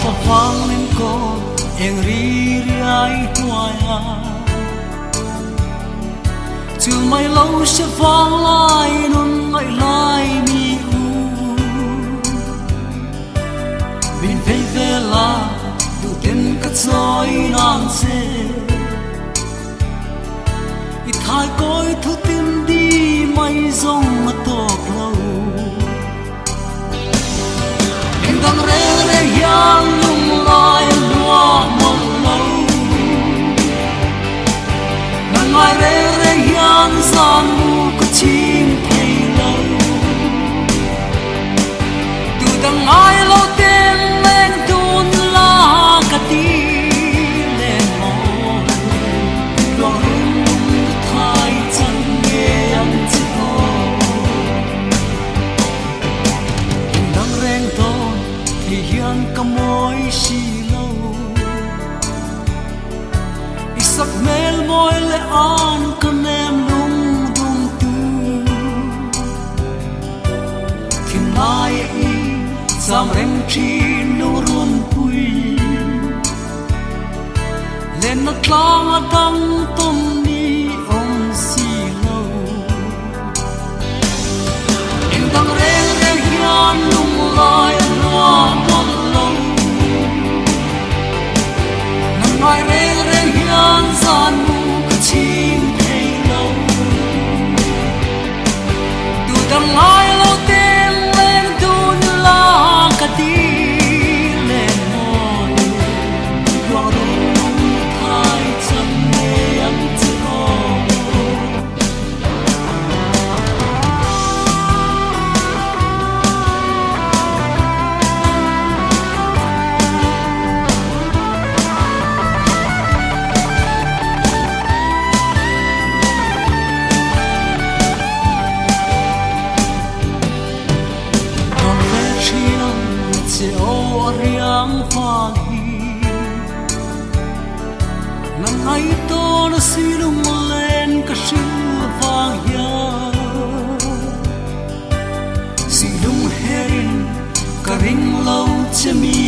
fa phang len ko eng ri ri ai huaya chu mai lo se phang lai nun ngai lai mi u bin ve ve la du ten ka choi nan se i thai koi thu tin đi mai zong ma tok lo in dang re re yang lung lai lua mong lo nan mai re re yang san mu ko chim thei lo tu dang ai lo ten men tun la ka ti môi xì lâu isak mel môi le an con em lung dung tu khi mai i sam rem chi nu run pui lên nó klang dang tom ni om xì lâu in dang re re hian lung lai loa mon mai re re hian san mu ka chim thei lo tu dang ai lo ten len tun la ka ti len mon lo ru thai chan ne ang chi ho pha hi nan ai to na silum len ka shu va ya silum herin ka ring lo chemi